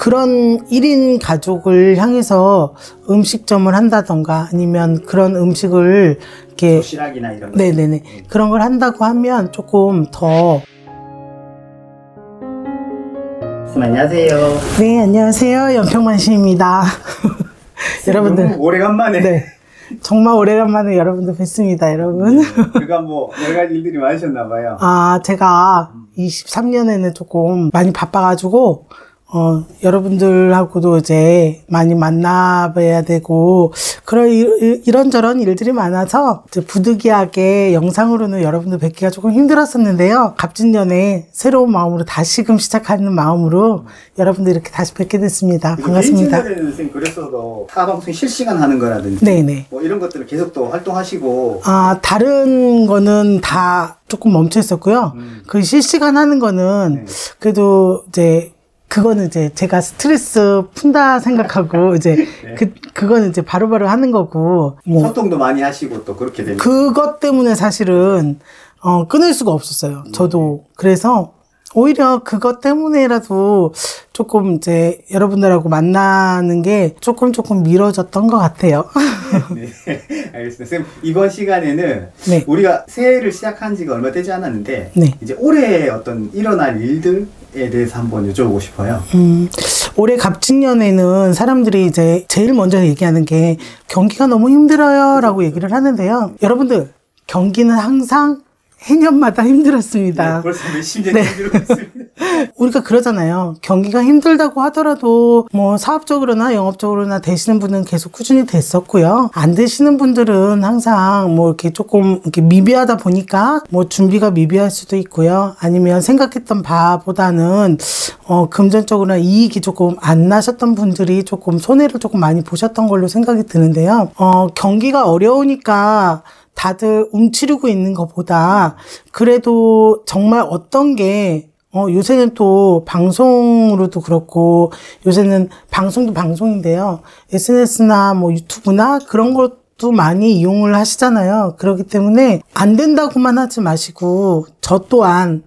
그런 1인 가족을 향해서 음식점을 한다던가 아니면 그런 음식을 이렇게 도시락이나 이런 거. 네네네 그런 걸 한다고 하면 조금 더 안녕하세요. 네, 안녕하세요. 연평만 씨입니다. 여러분들. 너무 오래간만에. 네. 정말 오래간만에 여러분들 뵙습니다, 여러분. 그가 뭐, 여러 가지 일들이 많으셨나봐요. 아, 제가 23년에는 조금 많이 바빠가지고, 여러분들하고도 이제 많이 만나봐야 되고, 이런저런 일들이 많아서, 이제 부득이하게 영상으로는 여러분들 뵙기가 조금 힘들었었는데요. 갑진년에 새로운 마음으로 다시금 시작하는 마음으로 여러분들 이렇게 다시 뵙게 됐습니다. 반갑습니다. 개인 채널에는 선생님 그랬어도 타방송 실시간 하는 거라든지, 네네. 뭐 이런 것들을 계속 또 활동하시고, 아, 다른 거는 다 조금 멈춰 있었고요. 그 실시간 하는 거는 네. 그래도 이제 그거는 이제 제가 스트레스 푼다 생각하고 이제 네. 그거는 이제 바로바로 하는 거고 뭐 소통도 많이 하시고 또 그렇게 됩니다. 그것 때문에 사실은 끊을 수가 없었어요. 저도 그래서 오히려 그것 때문에라도 조금 이제 여러분들하고 만나는 게 조금 미뤄졌던 것 같아요. 네, 알겠습니다. 선생님, 이번 시간에는 네. 우리가 새해를 시작한 지가 얼마 되지 않았는데, 네. 이제 올해 어떤 일어날 일들에 대해서 한번 여쭤보고 싶어요. 올해 갑진년에는 사람들이 이제 제일 먼저 얘기하는 게 경기가 너무 힘들어요 라고 얘기를 하는데요. 여러분들, 경기는 항상 해년마다 힘들었습니다. 네, 벌써 몇십 년 네. 힘들고 있습니다. 우리가 그러잖아요. 경기가 힘들다고 하더라도 뭐 사업적으로나 영업적으로나 되시는 분은 계속 꾸준히 됐었고요. 안 되시는 분들은 항상 뭐 이렇게 조금 이렇게 미비하다 보니까 뭐 준비가 미비할 수도 있고요. 아니면 생각했던 바보다는 금전적으로나 이익이 조금 안 나셨던 분들이 조금 손해를 조금 많이 보셨던 걸로 생각이 드는데요. 경기가 어려우니까 다들 움츠리고 있는 것보다 그래도 정말 어떤 게 요새는 또 방송으로도 그렇고 요새는 방송도 방송인데요. SNS나 뭐 유튜브나 그런 것도 많이 이용을 하시잖아요. 그렇기 때문에 안 된다고만 하지 마시고 저 또한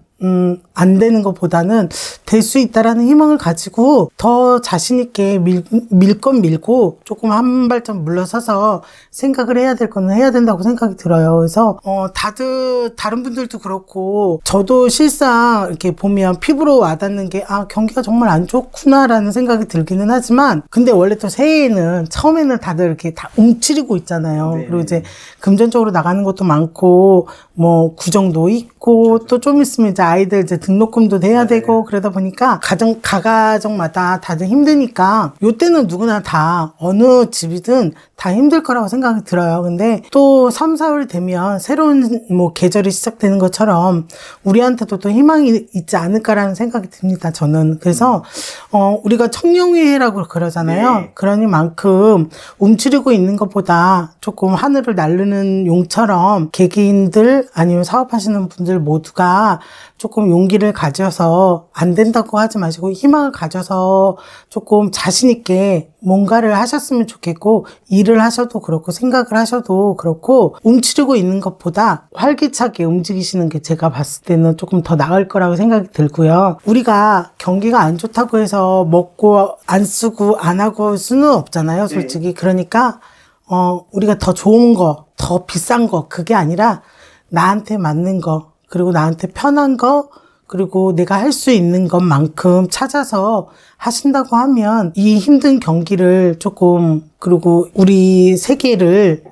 안 되는 것보다는 될 수 있다라는 희망을 가지고 더 자신있게 밀 건 밀고 조금 한 발짝 물러서서 생각을 해야 될 거는 해야 된다고 생각이 들어요. 그래서, 다들, 다른 분들도 그렇고, 저도 실상 이렇게 보면 피부로 와닿는 게, 아, 경기가 정말 안 좋구나라는 생각이 들기는 하지만, 근데 원래 또 새해에는, 처음에는 다들 이렇게 다 움츠리고 있잖아요. 네. 그리고 이제 금전적으로 나가는 것도 많고, 뭐, 구정도 있고, 또 좀 있으면 이제 아이들 이제 등록금도 내야 되고 그러다 보니까 가정마다 다들 힘드니까 요때는 누구나 다 어느 집이든 다 힘들 거라고 생각이 들어요. 근데 또 3, 4월 되면 새로운 뭐 계절이 시작되는 것처럼 우리한테도 또 희망이 있지 않을까라는 생각이 듭니다. 저는. 그래서 우리가 청룡의해라고 그러잖아요. 네. 그러니만큼 움츠리고 있는 것보다 조금 하늘을 나르는 용처럼 개개인들 아니면 사업하시는 분들 모두가 조금 용기를 가져서 안 된다고 하지 마시고 희망을 가져서 조금 자신 있게 뭔가를 하셨으면 좋겠고 일을 하셔도 그렇고 생각을 하셔도 그렇고 움츠리고 있는 것보다 활기차게 움직이시는 게 제가 봤을 때는 조금 더 나을 거라고 생각이 들고요. 우리가 경기가 안 좋다고 해서 먹고 안 쓰고 안 하고 수는 없잖아요, 솔직히. 네. 그러니까 우리가 더 좋은 거, 더 비싼 거 그게 아니라 나한테 맞는 거 그리고 나한테 편한 거 그리고 내가 할 수 있는 것만큼 찾아서 하신다고 하면 이 힘든 경기를 조금 그리고 우리 세계를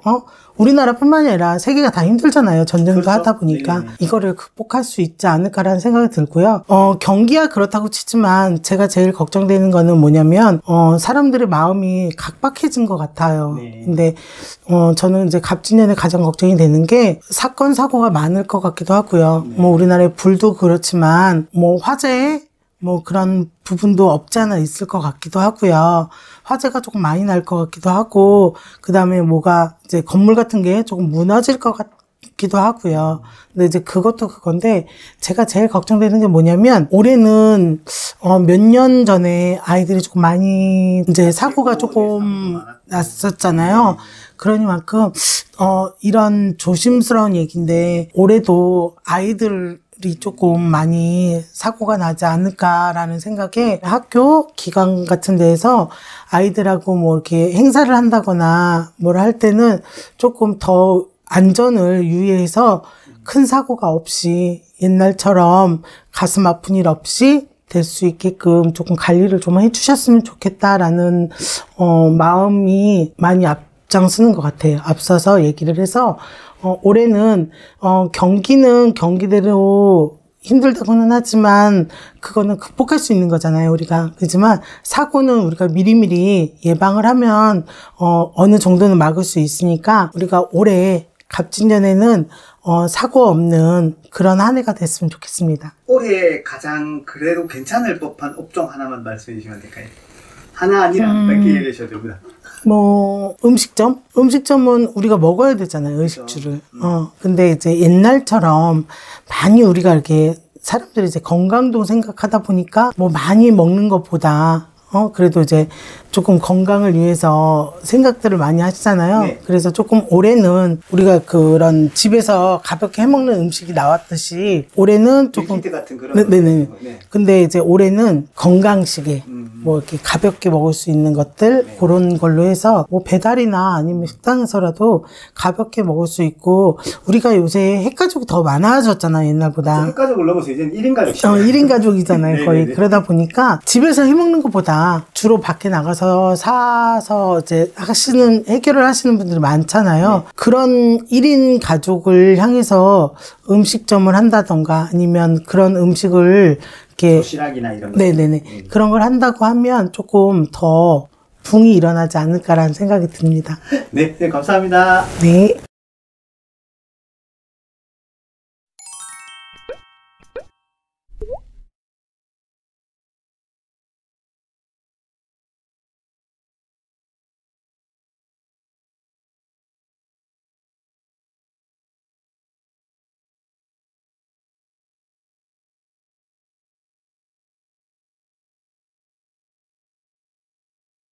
우리나라뿐만 아니라 세계가 다 힘들잖아요. 전쟁도 그렇죠. 하다 보니까 네. 이거를 극복할 수 있지 않을까라는 생각이 들고요. 경기야 그렇다고 치지만 제가 제일 걱정되는 거는 뭐냐면 사람들의 마음이 각박해진 것 같아요. 네. 근데 저는 이제 갑진년에 가장 걱정이 되는 게 사건 사고가 많을 것 같기도 하고요. 네. 뭐 우리나라의 불도 그렇지만 뭐 화재 뭐 그런 부분도 없지 않아 있을 것 같기도 하고요. 화재가 조금 많이 날 것 같기도 하고, 그 다음에 뭐가 이제 건물 같은 게 조금 무너질 것 같기도 하고요. 근데 이제 그것도 그건데, 제가 제일 걱정되는 게 뭐냐면, 올해는, 몇 년 전에 아이들이 조금 많이 이제 사고가 조금 났었잖아요. 그러니만큼, 이런 조심스러운 얘기인데, 올해도 아이들 조금 많이 사고가 나지 않을까라는 생각에 학교 기관 같은 데에서 아이들하고 뭐 이렇게 행사를 한다거나 뭘 할 때는 조금 더 안전을 유의해서 큰 사고가 없이 옛날처럼 가슴 아픈 일 없이 될 수 있게끔 조금 관리를 좀 해주셨으면 좋겠다라는 마음이 많이 앞장서는 것 같아요. 앞서서 얘기를 해서 올해는 경기는 경기대로 힘들다고는 하지만 그거는 극복할 수 있는 거잖아요, 우리가. 그렇지만 사고는 우리가 미리미리 예방을 하면 어느 정도는 막을 수 있으니까 우리가 올해 갑진년에는 사고 없는 그런 한 해가 됐으면 좋겠습니다. 올해 가장 그래도 괜찮을 법한 업종 하나만 말씀해 주시면 될까요? 하나 아니라 몇 개 얘기하셔도 됩니다. 뭐 음식점은 우리가 먹어야 되잖아요, 의식주를. 근데 이제 옛날처럼 많이 우리가 이렇게 사람들이 이제 건강도 생각하다 보니까 뭐 많이 먹는 것보다 그래도 이제 조금 건강을 위해서 생각들을 많이 하시잖아요. 네. 그래서 조금 올해는 우리가 그런 집에서 가볍게 해먹는 음식이 나왔듯이 올해는 조금 밀키트 같은 그런 네네. 네. 근데 이제 올해는 건강식에 뭐 이렇게 가볍게 먹을 수 있는 것들 네. 그런 걸로 해서 뭐 배달이나 아니면 식당에서라도 가볍게 먹을 수 있고 우리가 요새 핵가족이 더 많아졌잖아요, 옛날보다. 핵가족을 넘어서 이제는 1인 가족. 1인 가족이잖아요, 거의. 네네네. 그러다 보니까 집에서 해먹는 것보다 주로 밖에 나가서 사서 이제 해결을 하시는 분들이 많잖아요. 그런 1인 가족을 향해서 음식점을 한다던가 아니면 그런 음식을 이렇게 도시락이나 이런 거. 네네네. 그런 걸 한다고 하면 조금 더 붕이 일어나지 않을까라는 생각이 듭니다. 네, 감사합니다. 네.